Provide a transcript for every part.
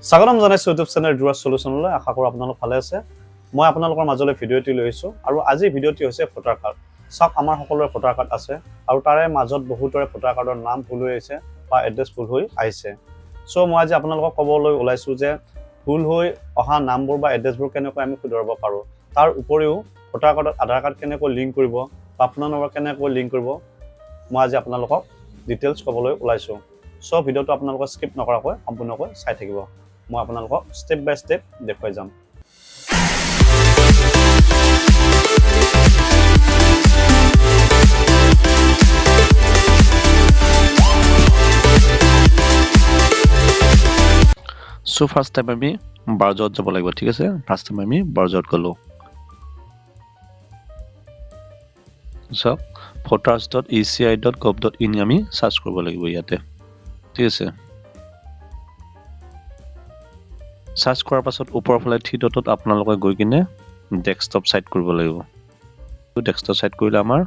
স্বাগতম জনাইছো YouTube channel RituRaz সলিউশনলৈ। আশা কৰো আপোনালোক ভালে আছে। মই আপোনালোকৰ মাজলৈ ভিডিঅ'টি লৈ আহিছো আৰু আজি ভিডিঅ'টি হৈছে ভোটাৰ কাৰ্ড। সব আমাৰ সকলোৰে ভোটাৰ কাৰ্ড আছে আৰু তাৰে মাজত বহুতৰে ভোটাৰ কাৰ্ডৰ নাম ভুল হৈ আছে বা এড্ৰেছ ভুল হৈ আহিছে। সো মই আজি আপোনালোকক ক'বলৈ ওলাইছো যে ভুল হৈ অহা নামবোৰ বা এড্ৰেছবোৰ কেনেকৈ আমি শুধৰাব পাৰো। তাৰ উপৰিও ভোটাৰ কাৰ্ডত আধাৰ কাৰ্ড কেনেকৈ লিংক কৰিব বা আপোনাৰ নম্বৰ কেনেকৈ লিংক কৰিব মই আজি আপোনালোকক ডিটেইলছ ক'বলৈ ওলাইছো। সো ভিডিঅ'টো আপোনালোকে স্কিপ নকৰাকৈ সম্পূৰ্ণকৈ চাই থাকিব। মই আপোনালোকক স্টেপ বাই স্টেপ দেখুৱাই যাম। সো ফাৰ্স্ট টাইম আমি ব্ৰাউজাৰত যাব লাগিব, ঠিক আছে। ফাৰ্স্ট টাইম আমি ব্ৰাউজাৰত গলো। সো votars.eci.gov.in আমি সাৰ্চ কৰিব লাগিব ইয়াতে, ঠিক আছে। সাৰ্চ কৰাৰ পাছত ওপৰৰ ফালে থ্ৰী ডটত আপোনালোকে গৈ কিনে ডেস্কটপ সাইট কৰিব লাগিব। ডেস্কটপ সাইট কৰিলে আমাৰ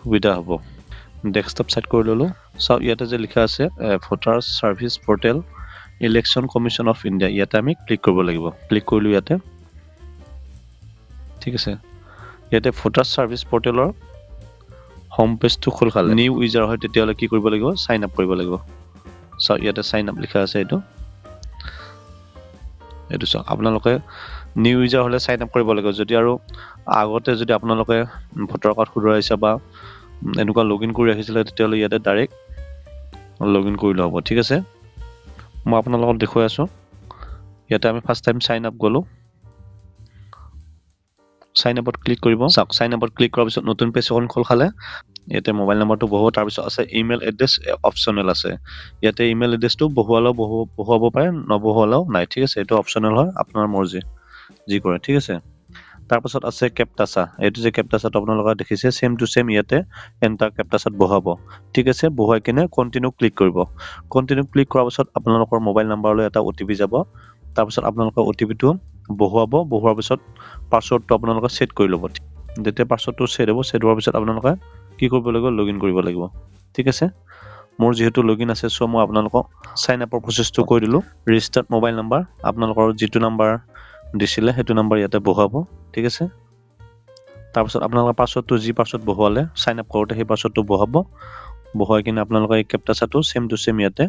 সুবিধা হ'ব। ডেস্কটপ সাইট কৰি ললো। সো ইয়াতে যে লিখা আছে voter service portal election commission of India, ইয়াতে আমি ক্লিক কৰিব লাগিব। ক্লিক কৰিলো ইয়াতে, ঠিক আছে। ইয়াতে ভোটাৰ সাৰ্ভিস পোৰ্টেলৰ হোম পেজটো খোল খালে নিউ ইউজাৰ হয় তেতিয়াহলে কি কৰিব লাগিব, সাইন আপ কৰিব লাগিব। সো ইয়াতে সাইন আপ লিখা আছে, এইটো সো আপোনালোকে নিউ ইউজাৰ হলে সাইন আপ কৰিব লাগিব। যদি আৰু আগতে যদি আপোনালোকে ভোটাৰ কাৰ্ড শুধৰাইছে বা এনেকুৱা লগইন কৰি ৰাখিছিলে তেতিয়াহলে ইয়াতে ডাইৰেক্ট লগইন কৰিলে হ'ব, ঠিক আছে। মই আপোনালোকক দেখুৱাই আছো। ইয়াতে আমি ফাৰ্স্ট টাইম সাইন আপ গলো। সাইন আপত ক্লিক কৰিব। চাওক সাইন আপত ক্লিক কৰাৰ পিছত নতুন পেজ এখন খোল খালে। ইয়াতে মোবাইল নম্বৰটো বহু, তাৰ পিছত আছে ইমেইল এড্ৰেছ অপচনেল আছে। ইয়াতে ইমেইল এড্ৰেছটো বহুৱালেও বহুৱাব পাৰে, নবহুৱালেও নাই, ঠিক আছে। এইটো অপচনেল হয়, আপোনাৰ মৰ্জি যি কৰে, ঠিক আছে। তাৰ পাছত আছে কেপটাচা। এইটো যে কেপটাচাটো আপোনালোকে দেখিছে সেম টু সেম ইয়াতে এন্টাৰ কেপটাচাত বহাব, ঠিক আছে। বহাই কিনে কন্টিনিউ ক্লিক কৰিব। কন্টিনিউ ক্লিক কৰাৰ পাছত আপোনালোকৰ মোবাইল নাম্বাৰলৈ এটা ওটিপি যাব। তাৰ পাছত আপোনালোকৰ ওটিপিটো বহুৱাব। বহুৱাৰ পিছত পাছৱৰ্ডটো আপোনালোকে সেট কৰি ল'ব। যেতিয়া পাছৱৰ্ডটো সেট হ'ব, সেট হোৱাৰ পিছত আপোনালোকে কি কৰিব লাগিব, লগইন কৰিব লাগিব, ঠিক আছে। মোৰ যেহেতু লগইন আছে সো মই আপোনালোকক সাইন আপৰ প্ৰচেছটো কৈ দিলো। ৰেজিষ্টাৰ্ড মোবাইল নাম্বাৰ, আপোনালোকৰ যিটো নাম্বাৰ দিছিলে সেইটো নাম্বাৰ ইয়াতে বহুৱাব, ঠিক আছে। তাৰ পাছত আপোনালোকৰ পাছৱৰ্ডটো যি পাছৱৰ্ড বহুৱালে সাইন আপ কৰোতে সেই পাছৱৰ্ডটো বহুৱাব। বহুৱাই কিনে আপোনালোকে এই কেপটাচাটো সেম টু সেম ইয়াতে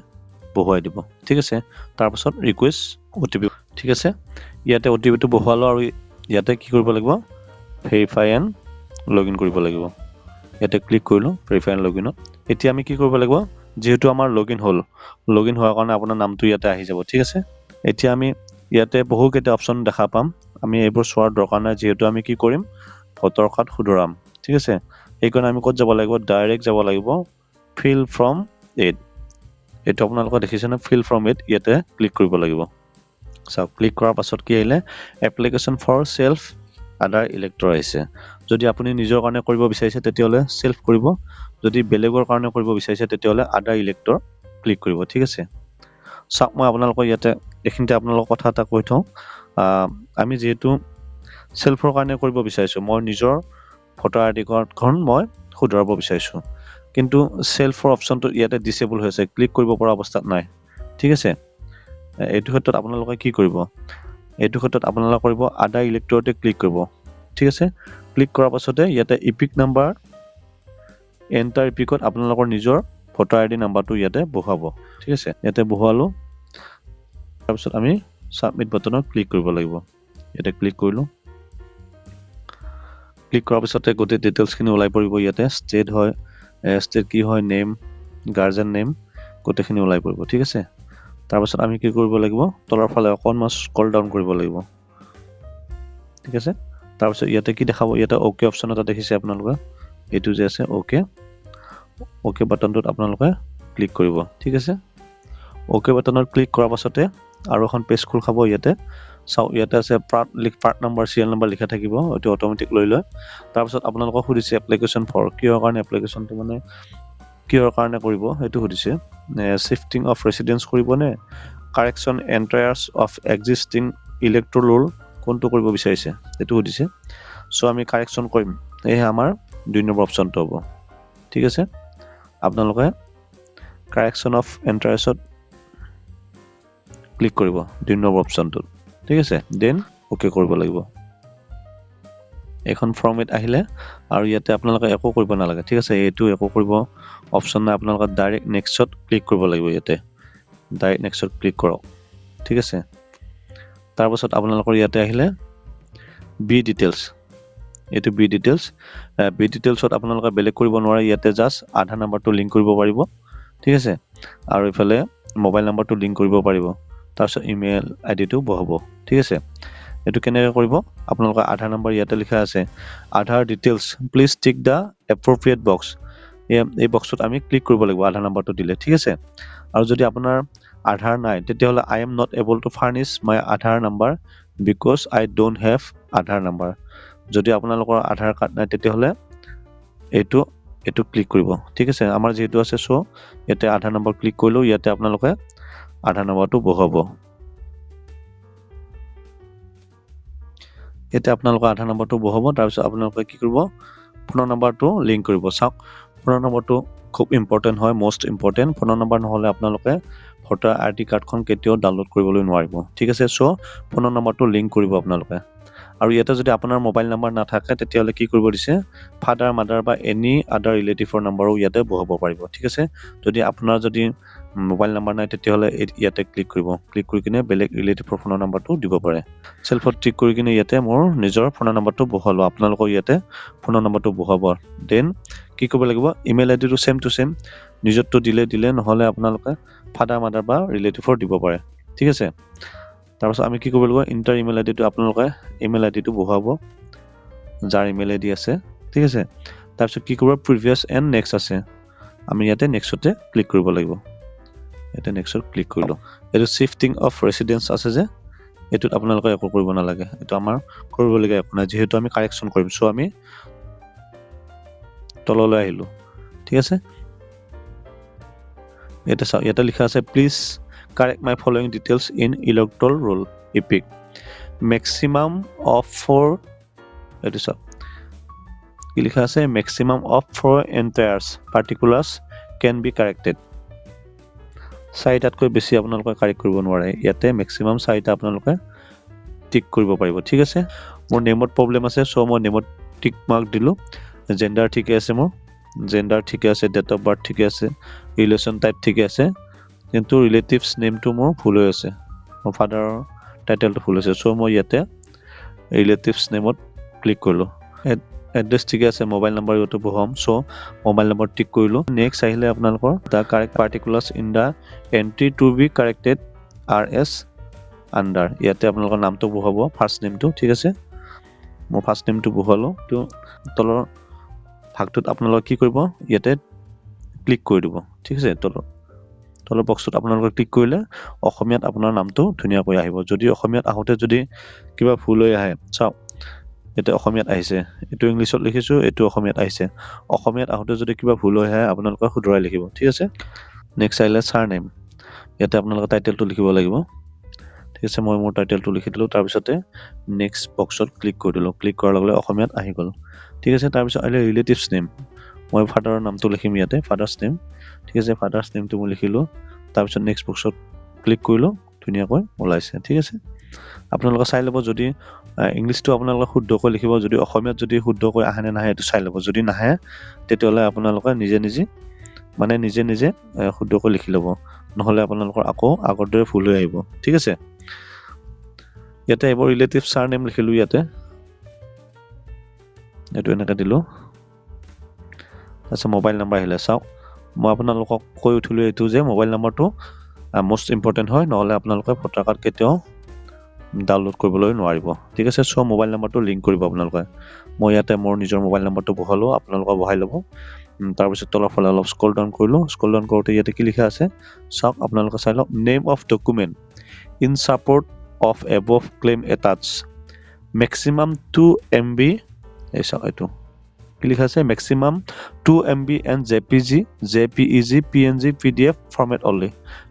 বহুৱাই দিব, ঠিক আছে। তাৰ পাছত ৰিকুৱেষ্ট ওটিপি, ঠিক আছে। ইয়াতে ওটিপিটো বহুৱালো আৰু ইয়াতে কি কৰিব লাগিব, ভেৰিফাই এণ্ড লগইন কৰিব লাগিব। ইয়াতে ক্লিক কৰিলো ভেৰিফাই এণ্ড লগইনত। এতিয়া আমি কি কৰিব লাগিব, যেহেতু আমাৰ লগইন হ'ল, লগইন হোৱাৰ কাৰণে আপোনাৰ নামটো ইয়াতে আহি যাব, ঠিক আছে। এতিয়া আমি ইয়াতে বহুকেইটা অপচন দেখা পাম। আমি এইবোৰ চোৱাৰ দৰকাৰ নাই, যেহেতু আমি কি কৰিম, ভোটাৰ কাৰ্ড শুধৰাম, ঠিক আছে। সেইকাৰণে আমি ক'ত যাব লাগিব, ডাইৰেক্ট যাব লাগিব ফিল ফ্ৰম এড। এইটো আপোনালোকে দেখিছে না, ফিল ফ্ৰম এড, ইয়াতে ক্লিক কৰিব লাগিব। চাওক ক্লিক কৰাৰ পাছত কি আহিলে, application for self Aadhaar elector আহিছে। যদি আপুনি নিজৰ কাৰণে কৰিব বিচাৰিছে তেতিয়াহলে সেল্ফ কৰিব, যদি বেলেগৰ কাৰণে কৰিব বিচাৰিছে তেতিয়াহলে আধাৰ ইলেক্টৰ ক্লিক কৰিব, ঠিক আছে। চাওক মই আপোনালোকক ইয়াতে এইখিনিতে আপোনালোকক কথা এটা কৈ থওঁ। আমি যেহেতু সেল্ফৰ কাৰণে কৰিব বিচাৰিছো, মই নিজৰ ভোটাৰ আইডি কাৰ্ডখন মই শুধৰাব বিচাৰিছো, কিন্তু সেল্ফৰ অপচনটো ইয়াতে ডিসেবল হৈ আছে, ক্লিক কৰিব পৰা অৱস্থাত নাই, ঠিক আছে। এইটো ক্ষেত্ৰত আপোনালোকে কি কৰিব, এইটো ক্ষেত্ৰত আপোনালোকে কৰিব আধাৰ ইলেক্টৰতে ক্লিক কৰিব, ঠিক আছে। ক্লিক কৰাৰ পাছতে ইয়াতে ইপিক নাম্বাৰ এণ্টাৰ ইপিকত আপোনালোকৰ নিজৰ ভোটাৰ আইডি নাম্বাৰটো ইয়াতে বহুৱাব, ঠিক আছে। ইয়াতে বহুৱালো। তাৰপিছত আমি সাবমিট বাটনত ক্লিক কৰিব লাগিব। ইয়াতে ক্লিক কৰিলো। ক্লিক কৰাৰ পিছতে গোটেই ডিটেইলছখিনি ওলাই পৰিব। ইয়াতে ষ্টেট হয়, ষ্টেট কি হয়, নেম, গাৰ্জেন নেম, গোটেইখিনি ওলাই পৰিব, ঠিক আছে। তাৰপিছত আমি কি কৰিব লাগিব, তলৰ ফালে অকণমান স্ক্ৰল ডাউন কৰিব লাগিব, ঠিক আছে। তাৰপিছত ইয়াতে কি দেখাব, ইয়াতে অ'কে অপশ্যন এটা দেখিছে আপোনালোকে, এইটো যে আছে অ'কে, অ'কে বাটনটোত আপোনালোকে ক্লিক কৰিব, ঠিক আছে। অ'কে বাটনত ক্লিক কৰাৰ পাছতে আৰু এখন পেজ খোল খাব। ইয়াতে চাওক ইয়াতে আছে পাৰ্ট নাম্বাৰ, চিৰিয়েল নাম্বাৰ লিখা থাকিব, এইটো অট'মেটিক লৈ লয়। তাৰপিছত আপোনালোকক সুধিছে এপ্লিকেশ্যন ফৰ, কিহৰ কাৰণে এপ্লিকেশ্যনটো মানে কিহৰ কাৰণে কৰিব সেইটো সুধিছে। শিফটিং অফ ৰেচিডেন্স কৰিব নে correction এণ্টায়াৰ্ছ of existing elector roll, কোনটো কৰিব বিচাৰিছে সেইটো সুধিছে। সো আমি কাৰেকশ্যন কৰিম, এয়ে আমাৰ 2 নম্বৰ অপশ্যনটো হ'ব, ঠিক আছে। আপোনালোকে কাৰেকশ্যন অফ এণ্টায়াৰ্ছত ক্লিক কৰিব 2 নম্বৰ অপচনটোত ঠিক আছে দেন ওকে কৰিব লাগিব এখন ফৰ্মেট আহিলে আৰু ইয়াতে আপোনালোকে একো কৰিব নালাগে ঠিক আছে এইটো একো কৰিব অপচন নাই আপোনালোকে ডাইৰেক্ট নেক্সটত ক্লিক কৰিব লাগিব ইয়াতে ডাইৰেক্ট নেক্সটত ক্লিক কৰক ঠিক আছে তাৰ পাছত আপোনালোকৰ ইয়াতে আহিলে বি ডিটেইলছ এইটো বি ডিটেইলছত আপোনালোকে বেলেগ কৰিব নোৱাৰে ইয়াতে জাস্ট আধাৰ নাম্বাৰটো লিংক কৰিব পাৰিব ঠিক আছে আৰু ইফালে মোবাইল নাম্বাৰটো লিংক কৰিব পাৰিব তাৰপিছত ইমেইল আইডিটো বহাব ঠিক আছে এটো কেনেকৈ কৰিব আপোনালোকৰ আধাৰ নম্বৰ ইয়াতে লিখা আছে Aadhaar details please tick the appropriate box এই বক্সত আমি ক্লিক কৰিব লাগিব আধাৰ নম্বৰটো দিলে ঠিক আছে আৰু যদি আপোনাৰ আধাৰ নাই তেতিয়াহলে I am not able to furnish my Aadhaar number because I don't have Aadhaar number যদি আপোনালোকৰ আধাৰ কাৰ্ড নাই তেতিয়াহলে এইটো ক্লিক কৰিব ঠিক আছে আমাৰ যেহেতু আছে সো ইয়াতে আধাৰ নম্বৰ ক্লিক কৰিলো ইয়াতে আপোনালোকে আধাৰ নম্বৰটো বহাব এটা আপোনালোকৰ আধাৰ নম্বৰটো বহাব তাৰ পিছত আপোনালোকে কি কৰিব ফোন নম্বৰটো লিংক কৰিব চাওক ফোন নম্বৰটো খুব ইম্পৰ্টেন্ট হয় মোস্ট ইম্পৰ্টেন্ট ফোন নম্বৰ নহলে আপোনালোকে ভোটাৰ আইডি কাৰ্ডখন কেতিয়াও ডাউনলোড কৰিবলৈ নোৱাৰিব ঠিক আছে সো ফোন নম্বৰটো লিংক কৰিব আপোনালোকে আৰু ইয়াতে যদি আপোনাৰ মোবাইল নম্বৰ নাথাকে তেতিয়াহলে কি কৰিব দিছে ফাদাৰ মাদাৰ বা এনি আদাৰ ৰিলেটিভৰ নম্বৰো ইয়াতে বহাব পাৰিব ঠিক আছে যদি আপোনাৰ যদি মোবাইল নম্বৰ নাই তেতিয়াহলে ইয়াতে ক্লিক কৰি কিনে বেলেগ ৰিলেটিভৰ ফোন নম্বৰটো দিব পাৰে সেলফত ক্লিক কৰি কিনে ইয়াতে মোৰ নিজৰ ফোন নম্বৰটো বহালো আপোনালোকৰ ইয়াতে ফোন নম্বৰটো বহাব দেন কি কৰিব লাগিব ইমেইল আইডিটো সেম টু সেম নিজৰটো দিলে নহলে আপোনালোকে ফাদাৰ মাদাৰ বা ৰিলেটিভৰ দিব পাৰে ঠিক আছে তাৰপিছত আমি কি কৰিব লাগিব ইন্টাৰ ইমেইল আইডিটো আপোনালোকে ইমেইল আইডিটো বহাব যাৰ ইমেইল আইডি আছে ঠিক আছে তাৰপিছত কি কৰিব প্ৰিভিয়াছ এণ্ড নেক্সট আছে আমি ইয়াতে নেক্সটতে ক্লিক কৰিব লাগিব ইয়াতে নেক্সটত ক্লিক কৰিলো এইটো শিফটিং অফ ৰেসিডেন্স আছে যে এটোত আপোনালোকে একো কৰিব নালাগে এটো আমাৰ কৰিবলগীয়া একো নাই যেহেতু আমি কাৰেকচন কৰিম সো আমি তললৈ আহিলো ঠিক আছে এটা লিখা আছে please correct my following details in electoral roll epic maximum of 4 it is লিখা আছে maximum of 4 entires particulars can be corrected সাইটাতকৈ বেছি আপোনালোকে কাৰেক্ট কৰিব নোৱাৰে ইয়াতে maximum সাইটা আপোনালোকে টিক কৰিব পাৰিব ঠিক আছে মোৰ নেমত প্ৰবলেম আছে সো মই নেমত টিক মাৰ্ক দিলো জেন্ডাৰ ঠিকে আছে মোৰ জেন্ডাৰ ঠিকে আছে ডেট অফ বাৰ্থ ঠিকে আছে ৰিলেশন টাইপ ঠিকে আছে কিন্তু ৰিলেটিভস নেমটো মোৰ ভুল হৈ আছে মোৰ ফাদাৰৰ টাইটেলটো ভুল হৈছে সো মই ইয়াতে ৰিলেটিভস নেমত ক্লিক কৰিলো এড্ৰেছ ঠিকে আছে মোবাইল নম্বৰ ইটো বহাম সো মোবাইল নম্বৰ টিক কৰিলো নেক্সট আহিলে আপোনালোকৰ the correct particulars in the entry to be corrected are as under ইয়াতে আপোনালোকৰ নামটো বহাব ফাৰ্স্ট নেমটো ঠিক আছে মোৰ ফাৰ্স্ট নেমটো বহালো তো তলৰ ভাগটোত আপোনালোকে কি কৰিব ইয়াতে ক্লিক কৰি দিব ঠিক আছে তলৰ বক্সত আপোনালোকে ক্লিক কৰিলে অসমীয়াত আপোনাৰ নামটো ধুনিয়াকৈ আহিব যদি অসমীয়াত আহোতে যদি কিবা ভুল হৈ আহে চাও এটা অসমীয়াত আহিছে এটো ইংলিশত লিখিছো এটো অসমীয়াত আহিছে অসমীয়াত আহোতে যদি কিবা ভুল হৈ আহে আপোনালোকে শুধৰাই লিখিব ঠিক আছে নেক্সট আহিলে সাৰনেম ইয়াতে আপোনালোকে টাইটেলটো লিখিব লাগিব ঠিক আছে মই মোৰ টাইটেলটো লিখি দিলো তাৰ পিছতে নেক্সট বক্সত ক্লিক কৰি দিলো ক্লিক কৰাৰ লগে অসমীয়াত আহি গল ঠিক আছে তাৰ পিছত আহিলে ৰিলেটিভস নেম মই ফাদাৰৰ নামটো লিখিম ইয়াতে ফাদাৰ্স নেম ঠিক আছে ফাদাৰ্স নেমটো মই লিখিলো তাৰ পিছত নেক্সট বক্সত ক্লিক কৰিলো ধুনিয়াকৈ ওলাইছে ঠিক আছে আপোনালোকে চাই লব যদি ইংলিশটো আপোনালোকে শুদ্ধকৈ লিখিব যদি অসমীয়াত যদি শুদ্ধকৈ আহে নে নাহে এটো চাই লব যদি নাহে তেতিয়ালে আপোনালোকে নিজে নিজে শুদ্ধকৈ লিখি লব নহলে আপোনালোকৰ আকৌ আগৰ দৰে ভুল হৈ আহিব ঠিক আছে ইয়াতে এবৰ ৰিলেটিভ সাৰনেম লিখিলো ইয়াতে এটো এনেকা দিলো আচ্ছা মোবাইল নম্বৰ আহিলে চাও মই আপোনালোকক কৈ উঠিলো এটো যে মোবাইল নম্বৰটো মোস্ট ইম্পৰ্টেন্ট হয় নহলে আপোনালোকে ভোটাৰ কাৰ্ড কেতিয়াও ডাউনলোড কৰিবলৈ নোৱাৰিব ঠিক আছে সো মোবাইল নম্বৰটো লিংক কৰিব আপোনালোকে মই ইয়াতে মোৰ নিজৰ মোবাইল নম্বৰটো বহালো আপোনালোকে বহাই ল'ব তাৰ পিছত তলৰ ফালে অলপ স্ক্ৰল ডাউন কৰিলো স্ক্ৰল ডাউন কৰোতে ইয়াতে কি লিখা আছে চাওক আপোনালোকে চাই লওক name of document in support of above claim attach maximum 2 MB এই চাওক এটো কি লিখা আছে maximum 2 MB and JPEG PNG PDF format only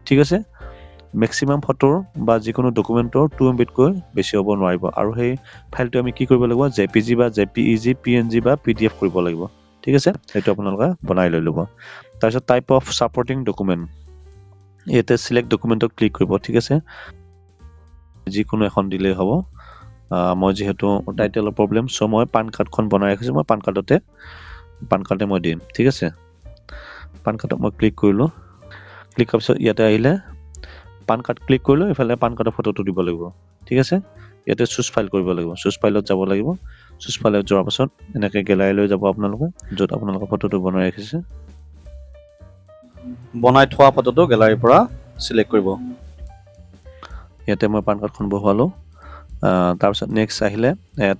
ঠিক আছে ম্যাক্সিমাম ফটোৰ বা যিকোনো ডকুমেন্টৰ 2 MB কৈ বেছি হ'ব নোৱাৰিব আৰু সেই ফাইলটো আমি কি কৰিব লাগিব JPG বা JPEG PNG বা PDF কৰিব লাগিব ঠিক আছে এটো আপোনালোকে বনাই লৈ লব তাৰপিছত টাইপ অফ সাপোৰ্টিং ডকুমেন্ট ইয়াতে সিলেক্ট ডকুমেণ্টত ক্লিক কৰিব ঠিক আছে যিকোনো এখন দিলেই হ'ব মই যেহেতু টাইটেলৰ প্ৰবলেম সো মই পান কাৰ্ডখন বনাই ৰাখিছো মই পান কাৰ্ডে মই দিম ঠিক আছে পান কাৰ্ডত মই ক্লিক কৰিলো ক্লিক কৰাৰ পিছত ইয়াতে আহিলে পান কাৰ্ড ক্লিক কৰিলো ইফালে পান কাৰ্ডৰ ফটোটো দিব লাগিব ঠিক আছে ইয়াতে চুজ ফাইল কৰিব লাগিব চুজ ফাইলত যাব লাগিব চুজ ফাইলত যোৱাৰ পাছত এনেকৈ গেলাৰীলৈ যাব আপোনালোকে য'ত আপোনালোকৰ ফটোটো বনাই ৰাখিছে বনাই থোৱা ফটোটো গেলাৰীৰ পৰা সিলেক্ট কৰিব ইয়াতে মই পান কাৰ্ডখন বহুৱালো তাৰপিছত নেক্সট আহিলে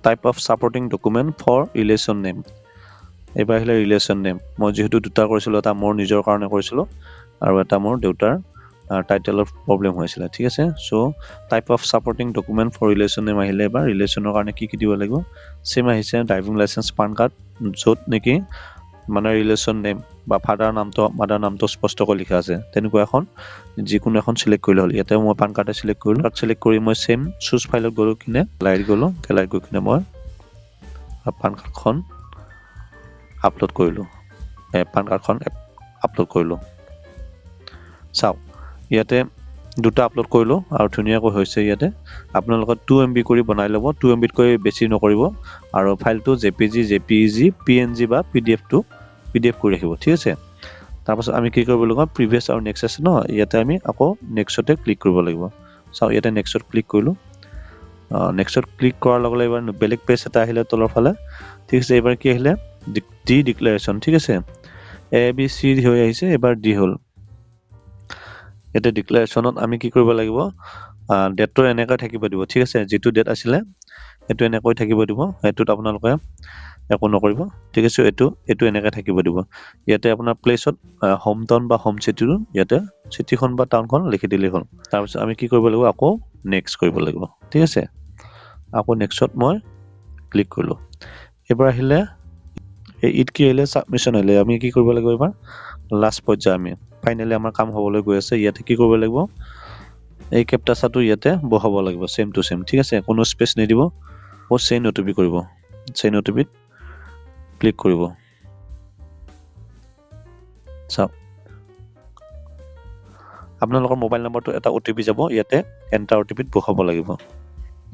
type of supporting document for relation name এইবাৰ আহিলে ৰিলেশ্যন নেম মই যেহেতু দুটা কৰিছিলোঁ এটা মোৰ নিজৰ কাৰণে কৰিছিলোঁ আৰু এটা মোৰ দেউতাৰ টাইটেলৰ প্ৰবলেম হৈছিল ঠিক আছে so type of supporting document for relation name আহিলে এবাৰ ৰিলেশ্যনৰ কাৰণে কি দিব লাগিব সেম আহিছে ড্ৰাইভিং লাইচেন্স পান কাৰ্ড য'ত নেকি মানে ৰিলেশ্যন নেম বা ফাদাৰ নামটো মাদাৰ নামটো স্পষ্টকৈ লিখা আছে তেনেকুৱা এখন যিকোনো এখন সিলেক্ট কৰিলে হ'ল ইয়াতে মই পান কাৰ্ডে সিলেক্ট কৰিলোঁ তাত সিলেক্ট কৰি মই সেম চুজ ফাইলত গ'লো কিনে গেলাৰীত গৈ কিনে মই পান কাৰ্ডখন আপলোড কৰিলোঁ পান কাৰ্ডখন আপলোড কৰিলোঁ চাওক ইয়াতে দুটা আপলোড কৰিলোঁ আৰু ধুনীয়াকৈ হৈছে ইয়াতে আপোনালোকে 2 MB কৰি বনাই ল'ব 2 MB কৈ বেছি নকৰিব আৰু ফাইলটো JPG PNG বা PDF কৰি ৰাখিব ঠিক আছে তাৰপাছত আমি কি কৰিব লাগিব প্ৰিভিয়াছ আৰু নেক্সট আছে ন ইয়াতে আমি আকৌ নেক্সটতে ক্লিক কৰিব লাগিব চাওক ইয়াতে নেক্সটত ক্লিক কৰিলোঁ নেক্সটত ক্লিক কৰাৰ লগে লগে এবাৰ বেলেগ পেজ এটা আহিলে তলৰ ফালে ঠিক আছে এবাৰ কি আহিলে ডি ডিক্লাৰেশ্যন ঠিক আছে ABC হৈ আহিছে এবাৰ ডি হ'ল এটা ডিক্লাৰেশ্যনত আমি কি কৰিব লাগিব ডেটটো এনেকৈ থাকিব দিব ঠিক আছে যেটো ডেট আছিলে এটো এনেকৈ থাকিব দিব এটোত আপোনালোকে একো নকৰিব ঠিক আছে এটো এনেকৈ থাকিব দিব ইয়াতে আপোনাৰ প্লেছত হোম টাউন বা হোম সিটিটো ইয়াতে সিটিখন বা টাউনখন লিখি দিলেই হ'ল তাৰপিছত আমি কি কৰিব লাগিব আকৌ নেক্সট কৰিব লাগিব ঠিক আছে আকৌ নেক্সটত মই ক্লিক কৰিলোঁ এবাৰ আহিলে ইট কি আহিলে সাবমিশন আহিলে আমি কি কৰিব লাগিব এবাৰ লাষ্ট পৰ্যায় আমি ফাইনালি আমাৰ কাম হ'বলৈ গৈ আছে ইয়াতে কি কৰিব লাগিব এই কেপচাটো ইয়াতে বহাব লাগিব সেম টু সেম ঠিক আছে কোনো স্পেচ নিদিব ও চেইন ওটিপি কৰিব চেইন ওটিপিত ক্লিক কৰিব চাওক আপোনালোকৰ মোবাইল নম্বৰটো এটা ওটিপি যাব ইয়াতে এন্টাৰ ওটিপিত বহাব লাগিব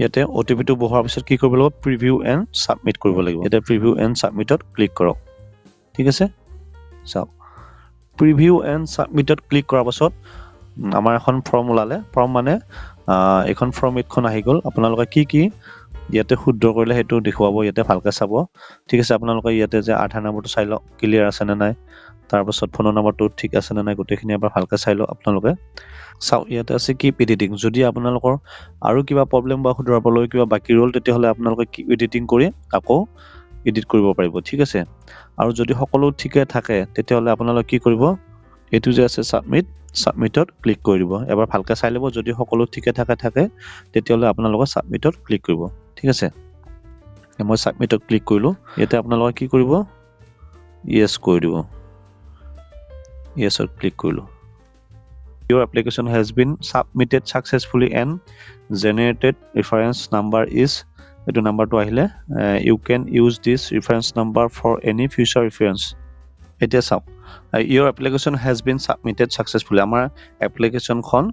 ইয়াতে ওটিপিটো বহাৰ পিছত কি কৰিব লাগিব প্ৰিভিউ এণ্ড সাবমিট কৰিব লাগিব ইয়াতে প্ৰিভিউ এণ্ড সাবমিটত ক্লিক কৰক ঠিক আছে চাওক প্ৰিভিউ এণ্ড সাবমিটত ক্লিক কৰাৰ পাছত আমাৰ এখন ফৰ্ম ওলালে ফৰ্ম মানে এখন ফৰ্ম এইখন আহি গ'ল আপোনালোকে কি ইয়াতে শুদ্ধ কৰিলে সেইটো দেখুৱাব ইয়াতে ভালকে চাব ঠিক আছে আপোনালোকে ইয়াতে যে আধাৰ নম্বৰটো চাই লওক ক্লিয়াৰ আছে নে নাই তাৰপাছত ফোনৰ নম্বৰটো ঠিক আছে নে নাই গোটেইখিনি এবাৰ ভালকে চাই লওক আপোনালোকে চাওক ইয়াতে আছে কিপ এডিটিং যদি আপোনালোকৰ আৰু কিবা প্ৰবলেম বা শুধৰাবলৈ কিবা বাকী ৰ'ল তেতিয়াহ'লে আপোনালোকে কিপ এডিটিং কৰি আকৌ এডিট কৰিব পাৰিব ঠিক আছে আৰু যদি সকলো ঠিকে থাকে তেতিয়াহ'লে আপোনালোকে কি কৰিব এটো যে আছে সাবমিটত ক্লিক কৰি দিব এবাৰ ভালকে চাই ল'ব যদি সকলো ঠিকে থাকে তেতিয়াহ'লে আপোনালোকে সাবমিটত ক্লিক কৰিব ঠিক আছে মই সাবমিটত ক্লিক কৰিলোঁ ইয়াতে আপোনালোকে কি কৰিব ইয়েছ কৰি দিব ইয়েছত ক্লিক কৰিলোঁ Your application has been submitted successfully and generated reference number is এটো নাম্বাৰটো আহিলে you can use this reference number for any future reference এতিয়া চাওক your application has been submitted successfully আমাৰ এপ্লিকেশনখন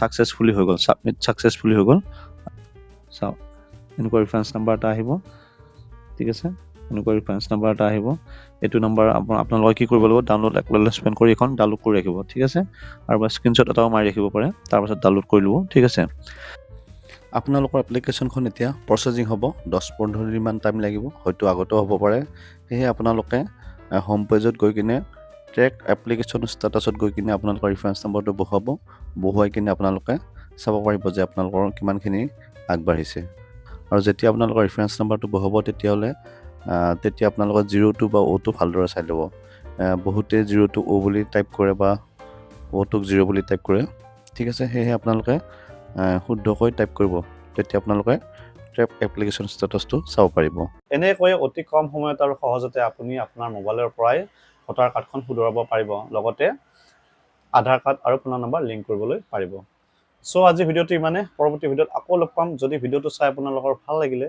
সাকসেসফুলি হৈ গ'ল সাবমিট সাকসেসফুলি হৈ গ'ল চাওক এনেকুৱা ৰেফাৰেন্স নাম্বাৰ এটা আহিব ঠিক আছে এনেকুৱা ৰেফাৰেন্স নাম্বাৰ এটা আহিব এটো নাম্বাৰ আপোনালোকে কি কৰিব লাগিব ডাউনলোড এক্নলেজমেন্ট কৰি এখন ডাউনলোড কৰি ৰাখিব ঠিক আছে আৰু বা স্ক্ৰিনশ্বট এটাও মাৰি ৰাখিব পাৰে তাৰ পাছত ডাউনলোড কৰি ল'ব ঠিক আছে আপোনালোকৰ এপ্লিকেশনখন এতিয়া প্ৰসেসিং হ'ব 10-15 দিন মান টাইম লাগিব হয়তো আগতেও হ'ব পাৰে সেয়ে আপোনালোকে হোম পেজত গৈ কিনে ট্ৰেক এপ্লিকেশন ষ্টেটাছত গৈ কিনে আপোনালোকৰ ৰেফাৰেন্স নম্বৰটো বহুৱাই কিনে আপোনালোকে চাব পাৰিব যে আপোনালোকৰ কিমানখিনি আগবাঢ়িছে আৰু যেতিয়া আপোনালোকৰ ৰেফাৰেন্স নম্বৰটো বহাব তেতিয়া আপোনালোকৰ 02 বা O2 ভালদৰে চাই ল'ব বহুতে 02 O বুলি টাইপ কৰে বা O2 0 বুলি টাইপ কৰে ঠিক আছে সেয়ে আপোনালোকে শুদ্ধকৈ টাইপ কৰিব তেতিয়া আপোনালোকে ট্ৰেক এপ্লিকেশন ষ্টেটাছটো চাব পাৰিব এনেকৈ অতি কম সময়ত আৰু সহজতে আপুনি আপোনাৰ মোবাইলৰ পৰাই ভোটাৰ কাৰ্ডখন শুধৰাব পাৰিব লগতে আধাৰ কাৰ্ড আৰু ফোন নম্বৰ লিংক কৰিবলৈ পাৰিব সো আজি ভিডিওটো ইমানে পৰৱৰ্তী ভিডিওত আকৌ লগ পাম যদি ভিডিওটো চাই আপোনালোকৰ ভাল লাগিলে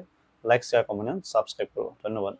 like share comment and subscribe কৰিব ধন্যবাদ